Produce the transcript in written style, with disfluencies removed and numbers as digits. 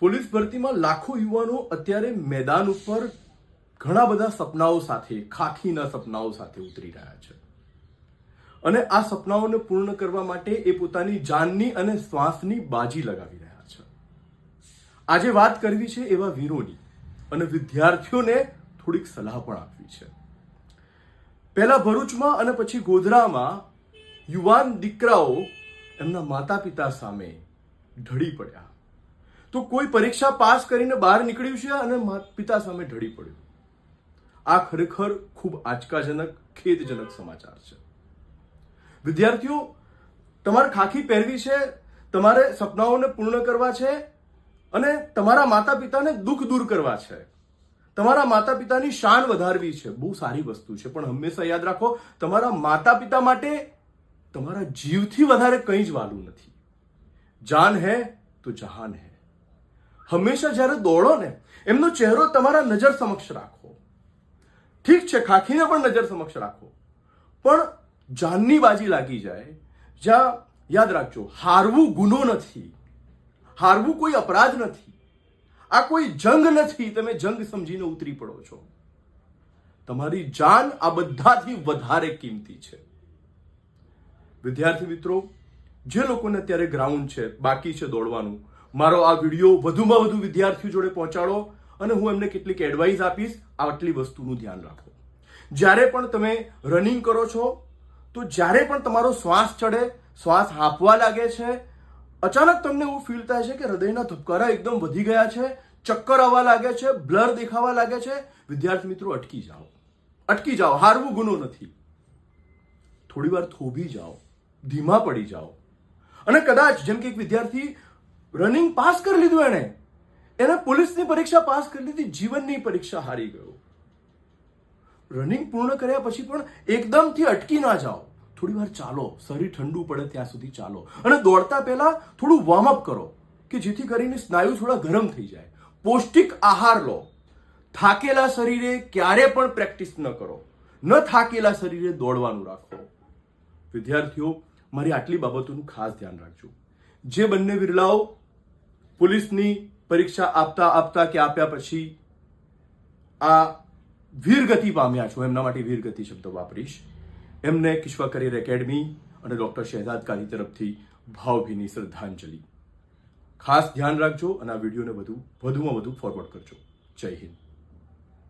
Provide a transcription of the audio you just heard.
Police ભરતીમાં લાખો યુવાનો અત્યારે મેદાન ઉપર ઘણા બધા સપનાઓ સાથે, ખાખીના સપનાઓ સાથે ઉતરી રહ્યા છે અને આ સપનાઓને પૂર્ણ કરવા માટે એ પોતાની જાનની અને શ્વાસની બાજી લગાવી રહ્યા છે. આજે વાત કરવી છે એવા વીરોની અને વિદ્યાર્થીઓને થોડીક સલાહ પણ આપવી છે. પહેલા ભરૂચમાં અને પછી ગોધરામાં યુવાન દીકરાઓ એમના માતા પિતા સામે ઢળી પડ્યા. તો કોઈ પરીક્ષા પાસ કરીને બહાર નીકળ્યું છે અને પિતા સામે ઢળી પડ્યું. આ ખરેખર ખૂબ આંચકાજનક, ખેદજનક સમાચાર છે. વિદ્યાર્થીઓ, તમારે ખાખી પહેરવી છે, તમારે સપનાઓને પૂર્ણ કરવા છે અને તમારા માતા પિતાને દુઃખ દૂર કરવા છે, તમારા માતા પિતાની શાન વધારવી છે. બહુ સારી વસ્તુ છે, પણ હંમેશા યાદ રાખો, તમારા માતા પિતા માટે તમારા જીવથી વધારે કંઈ જ વાલું નથી. જાન હૈ તો જહાન હૈ. હંમેશા જ્યારે દોડો ને, એમનો ચહેરો તમારા નજર સમક્ષ રાખો. ઠીક છે, ખાખીને પણ નજર સમક્ષ રાખો, પણ જાનની બાજી લાગી જાય જ્યાં, યાદ રાખજો, હારવું ગુનો નથી, હારવું કોઈ અપરાધ નથી, આ કોઈ જંગ નથી. તમે જંગ સમજીને ઉતરી પડો છો. તમારી જાન આ બધાથી વધારે કિંમતી છે. વિદ્યાર્થી મિત્રો, જે લોકોને અત્યારે ગ્રાઉન્ડ છે, બાકી છે દોડવાનું, મારો આ વિડીયો વધુમાં વધુ વિદ્યાર્થીઓ જોડે પહોંચાડો અને હું એમને કેટલીક એડવાઇસ આપીશ. આટલી વસ્તુનું ધ્યાન રાખો. જ્યારે પણ તમે રનિંગ કરો છો, તો જ્યારે પણ તમારો શ્વાસ ચડે, શ્વાસ હાંફવા લાગે છે, અચાનક તમને એવું ફીલ થાય છે કે હૃદયના ધબકારા એકદમ વધી ગયા છે, ચક્કર આવવા લાગે છે, બ્લર દેખાવા લાગે છે, વિદ્યાર્થી મિત્રો, અટકી જાઓ. અટકી જાઓ. હારવું ગુનો નથી. થોડી વાર થોભી જાઓ, ધીમા પડી જાઓ અને કદાચ, જેમ કે એક વિદ્યાર્થી રનિંગ પાસ કરી લીધું, એને પોલીસની પરીક્ષા પાસ કરી લીધી, જીવનની પરીક્ષા હારી ગયો. રનિંગ પૂર્ણ કર્યા પછી પણ એકદમથી અટકી ના જાઓ. થોડી વાર ચાલો, શરીર ઠંડુ પડે ત્યાં સુધી ચાલો અને દોડતા પહેલા થોડું વોર્મઅપ કરો કે જેથી કરીને સ્નાયુ થોડા ગરમ થઈ જાય. પૌષ્ટિક આહાર લો. થાકેલા શરીરે ક્યારે પણ પ્રેક્ટિસ ન કરો. ન થાકેલા શરીરે દોડવાનું રાખો. વિદ્યાર્થીઓ, મારી આટલી બાબતોનું ખાસ ધ્યાન રાખજો. જે બંને વિરલાઓ પોલીસની પરીક્ષા આપતા કે આપ્યા પછી આ વીરગતિ પામ્યા છો, એમના માટે વીરગતિ શબ્દ વાપરીશ, એમને કિશ્વા કરિયર એકેડમી અને ડોક્ટર શહેજાદ કારી તરફથી ભાવભીની શ્રદ્ધાંજલિ. ખાસ ધ્યાન રાખજો અને આ વિડીયોને વધુમાં વધુ ફોરવર્ડ કરજો. જય હિન્દ.